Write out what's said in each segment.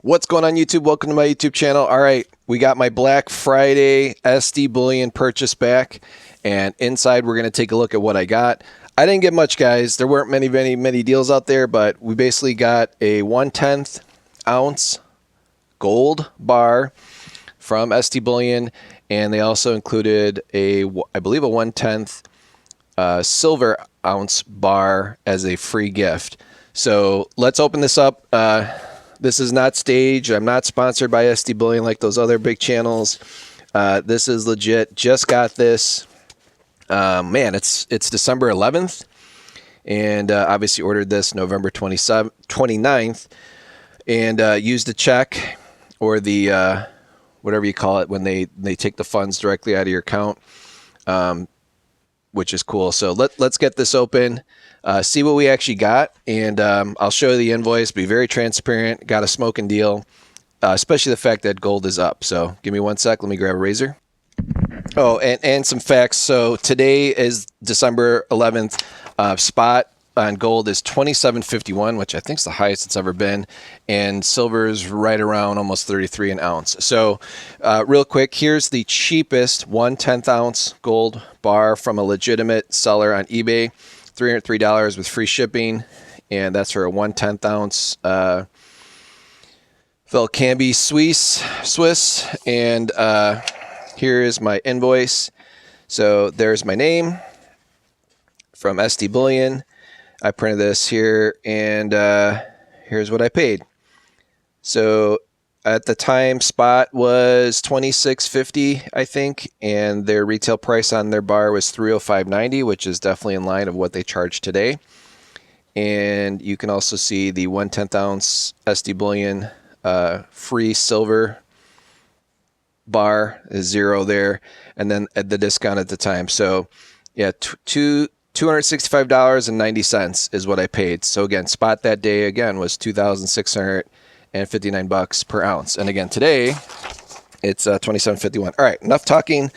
What's going on, YouTube? Welcome to my YouTube channel. All right, we got my Black Friday SD Bullion purchase back, and inside we're going to take a look at what I got. I didn't get much, guys. There weren't many deals out there, but we basically got a 1/10 ounce gold bar from SD Bullion, and they also included I believe a 1/10 silver ounce bar as a free gift. So let's open this up. This is not staged. I'm not sponsored by SD Bullion like those other big channels. This is legit. Just got this. Man, it's December 11th, and obviously ordered this November 29th, and used the check or the whatever you call it when they take the funds directly out of your account, which is cool. So let's get this open. See what we actually got, and I'll show you the invoice. Be very transparent. Got a smoking deal, especially the fact that gold is up. So give me 1 sec. Let me grab a razor. Oh, and some facts. So today is December 11th. Spot on gold is $27.51, which I think is the highest it's ever been, and silver is right around almost 33 an ounce. So real quick, here's the cheapest 1/10 ounce gold bar from a legitimate seller on eBay. $303 with free shipping, and that's for a 1/10 ounce Velcambi Swiss. And here is my invoice. So there's my name from SD Bullion. I printed this here, and here's what I paid. So at the time, spot was $26.50, I think, and their retail price on their bar was $305.90, which is definitely in line of what they charge today. And you can also see the 1/10 ounce SD Bullion free silver bar is $0 there, and then at the discount at the time. So yeah, $265.90 is what I paid. So again, spot that day again was $2,659 per ounce, and again today it's $27.51. All right, enough talking.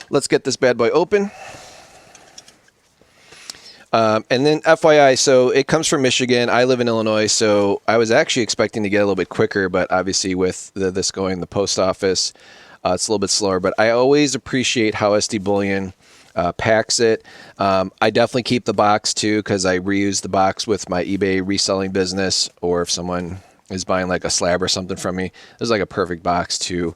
Let's get this bad boy open. And then FYI, so it comes from Michigan. I live in Illinois, so I was actually expecting to get a little bit quicker, but obviously with this going the post office, it's a little bit slower. But I always appreciate how SD Bullion packs it. I definitely keep the box too, because I reuse the box with my eBay reselling business, or if someone is buying like a slab or something from me, this is like a perfect box to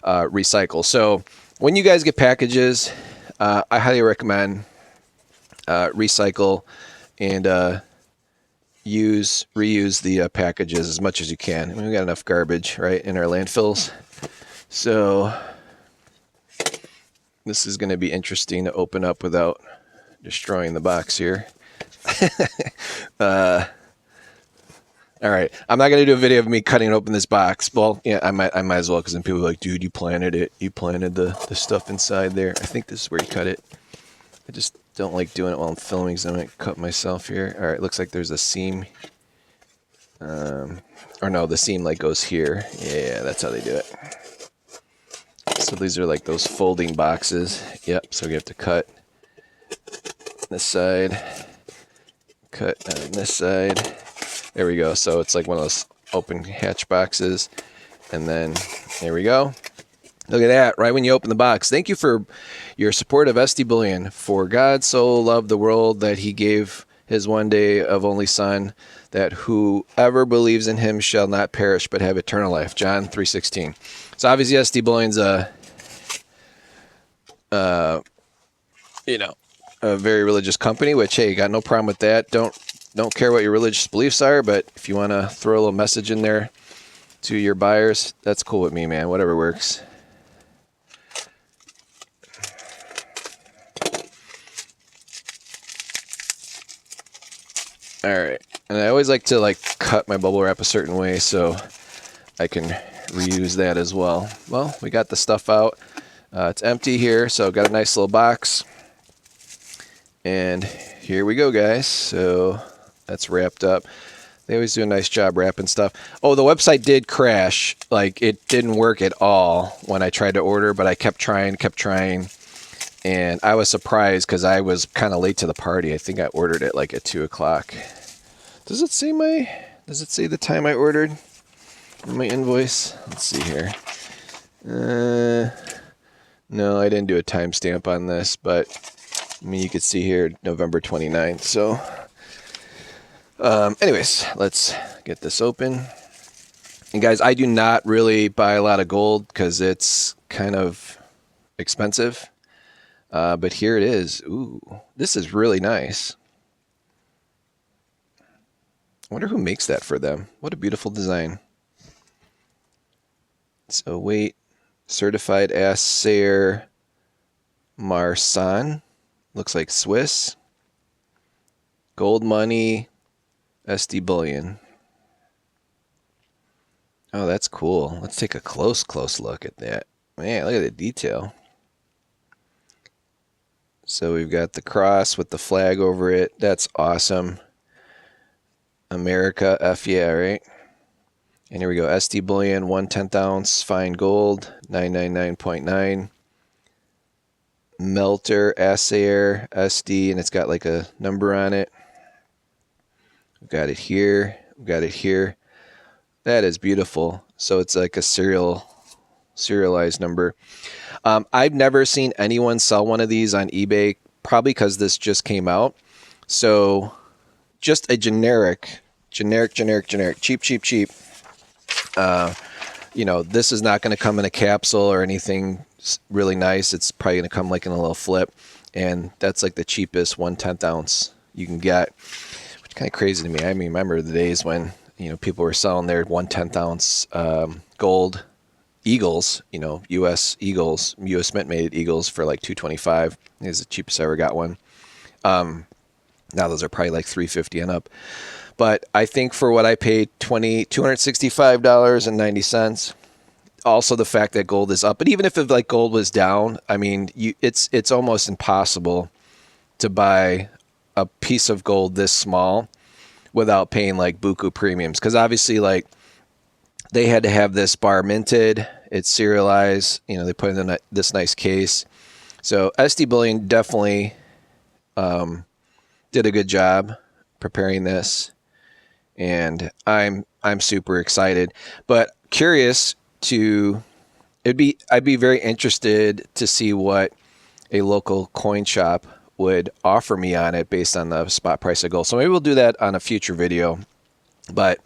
recycle. So when you guys get packages, I highly recommend recycle and reuse the packages as much as you can. I mean, we got enough garbage, right, in our landfills. So this is going to be interesting to open up without destroying the box here. All right, I'm not going to do a video of me cutting open this box. Well, yeah, I might as well, because then people are like, dude, you planted it. You planted the stuff inside there. I think this is where you cut it. I just don't like doing it while I'm filming, so I might cut myself here. All right, looks like there's a seam. Or no, the seam like goes here. Yeah, that's how they do it. So these are like those folding boxes. Yep, so we have to cut this side, cut on this side. There we go. So it's like one of those open hatch boxes. And then there we go. Look at that, right when you open the box. Thank you for your support of SD Bullion. For God so loved the world that he gave his one day of only son, that whoever believes in him shall not perish but have eternal life. John 3:16. So obviously SD Bullion's a very religious company, which, hey, got no problem with that. Don't care what your religious beliefs are, but if you want to throw a little message in there to your buyers, that's cool with me, man. Whatever works. All right, and I always like to cut my bubble wrap a certain way so I can reuse that as well. Well, we got the stuff out. It's empty here, so got a nice little box. And here we go, guys. So that's wrapped up. They always do a nice job wrapping stuff. Oh, the website did crash. Like, it didn't work at all when I tried to order, but I kept trying. And I was surprised because I was kind of late to the party. I think I ordered it like at 2 o'clock. Does it say the time I ordered? my invoice? Let's see here. No, I didn't do a timestamp on this, but I mean, you could see here November 29th. So, anyways, let's get this open. And guys, I do not really buy a lot of gold because it's kind of expensive. But here it is. Ooh, this is really nice. I wonder who makes that for them. What a beautiful design. So weight, certified Assayer Marsan. Looks like Swiss. Gold money, SD Bullion. Oh, that's cool. Let's take a close look at that. Man, look at the detail. So we've got the cross with the flag over it. That's awesome. America, F yeah, right? And here we go. SD Bullion, 1/10 ounce, fine gold, 999.9. Melter, Assayer, SD, and it's got like a number on it. We've got it here. We've got it here. That is beautiful. So it's like a serialized number. I've never seen anyone sell one of these on eBay, probably because this just came out. So just a generic, cheap. You know, this is not going to come in a capsule or anything really nice. It's probably going to come like in a little flip. And that's like the cheapest 1/10 ounce you can get, which is kind of crazy to me. I mean, remember the days when, you know, people were selling their 1/10 ounce gold Eagles, you know, U.S. Eagles, U.S. Mint made Eagles for like $225. It was the cheapest I ever got one. Now those are probably like $350 and up. But I think for what I paid, $265.90. Also the fact that gold is up. But even if like gold was down, I mean, it's almost impossible to buy a piece of gold this small without paying like buku premiums. Because obviously, like, they had to have this bar minted. It's serialized. You know, they put it in this nice case. So SD Bullion definitely did a good job preparing this, and I'm super excited. But curious to I'd be very interested to see what a local coin shop would offer me on it based on the spot price of gold. So maybe we'll do that on a future video. But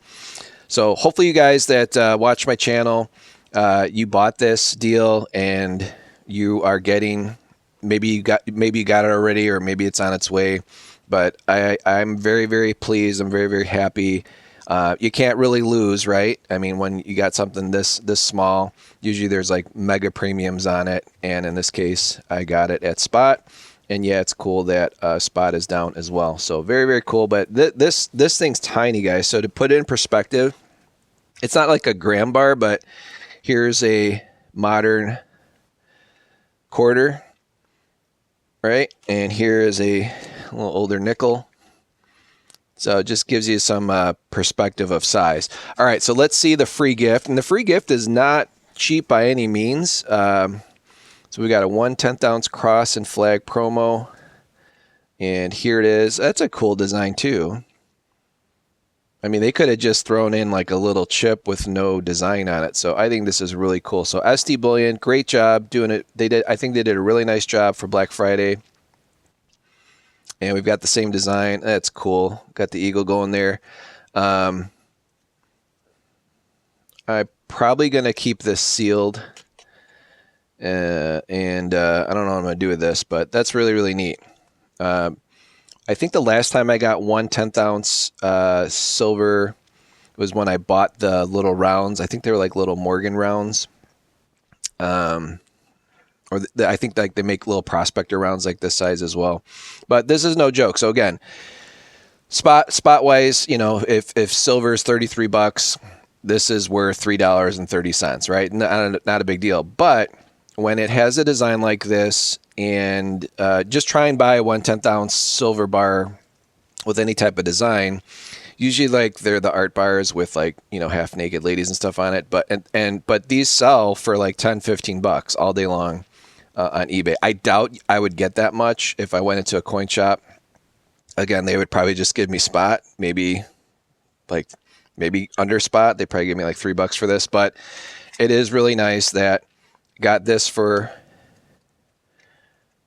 so hopefully you guys that watch my channel, you bought this deal and you are getting, maybe you got it already, or maybe it's on its way. But I'm very, very pleased. I'm very, very happy. You can't really lose, right? I mean, when you got something this small, usually there's like mega premiums on it. And in this case, I got it at spot. And yeah, it's cool that spot is down as well. So very, very cool. But this thing's tiny, guys. So to put it in perspective, it's not like a gram bar, but here's a modern quarter, right? And here is a little older nickel. So it just gives you some perspective of size. All right, so let's see the free gift. And the free gift is not cheap by any means. So we got a 1/10 ounce cross and flag promo. And here it is. That's a cool design too. I mean, they could have just thrown in like a little chip with no design on it. So I think this is really cool. So SD Bullion, great job doing it. I think they did a really nice job for Black Friday. And we've got the same design. That's cool. Got the eagle going there. I'm probably going to keep this sealed. And I don't know what I'm going to do with this, but that's really, really neat. I think the last time I got 1/10 ounce silver was when I bought the little rounds. I think they were like little Morgan rounds. I think like they make little prospector rounds like this size as well. But this is no joke. So again, spot wise, you know, if silver is $33, this is worth $3.30, right? Not a big deal. But when it has a design like this, and just try and buy a 1/10 ounce silver bar with any type of design. Usually, like, they're the art bars with, like, you know, half naked ladies and stuff on it. But these sell for like $10-15 all day long on eBay. I doubt I would get that much if I went into a coin shop. Again, they would probably just give me spot, maybe maybe under spot. They probably gave me like $3 for this, but it is really nice that got this for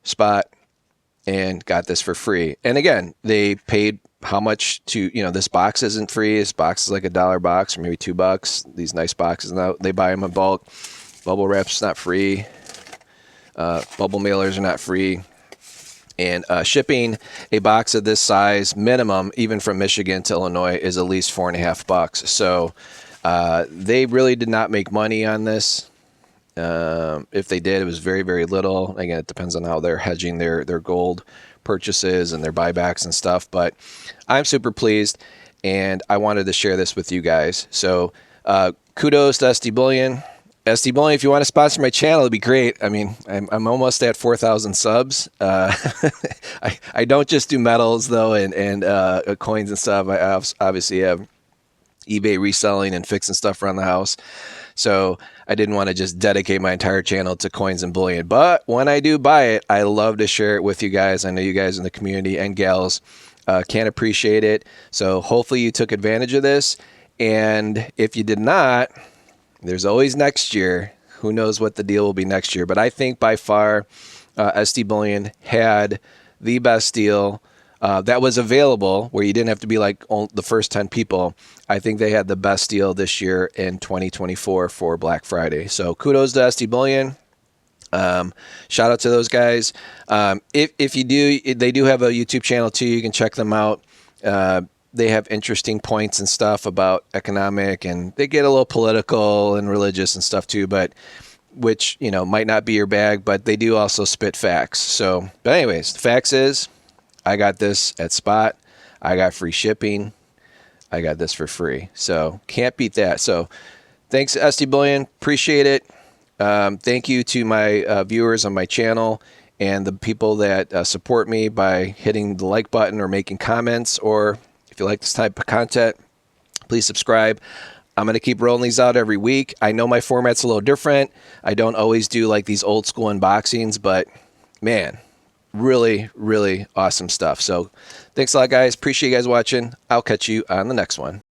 spot and got this for free. And again, they paid how much to, this box isn't free. This box is like $1 box or maybe $2. These nice boxes now, they buy them in bulk. Bubble wrap's not free. Bubble mailers are not free. And shipping a box of this size minimum, even from Michigan to Illinois, is at least $4.50. So they really did not make money on this. If they did, it was very, very little. Again, it depends on how they're hedging their gold purchases and their buybacks and stuff. But I'm super pleased, and I wanted to share this with you guys. So kudos to SD Bullion. SD Bullion, if you want to sponsor my channel, it'd be great. I mean, I'm almost at 4,000 subs. I don't just do metals though, and coins and stuff. I obviously have eBay reselling and fixing stuff around the house. So I didn't want to just dedicate my entire channel to coins and bullion. But when I do buy it, I love to share it with you guys. I know you guys in the community and gals can appreciate it. So hopefully you took advantage of this. And if you did not, there's always next year. Who knows what the deal will be next year. But I think by far SD Bullion had the best deal that was available, where you didn't have to be like the first 10 people. I think they had the best deal this year in 2024 for Black Friday. So kudos to SD Bullion. Shout out to those guys. If you do, they do have a YouTube channel too. You can check them out. They have interesting points and stuff about economic, and they get a little political and religious and stuff too, but which, might not be your bag, but they do also spit facts. So, but anyways, the facts is I got this at spot. I got free shipping. I got this for free. So can't beat that. So thanks, SD Bullion. Appreciate it. Thank you to my viewers on my channel and the people that support me by hitting the like button or making comments, or if you like this type of content, please subscribe. I'm going to keep rolling these out every week. I know my format's a little different. I don't always do like these old school unboxings, but man, really, really awesome stuff. So thanks a lot, guys. Appreciate you guys watching. I'll catch you on the next one.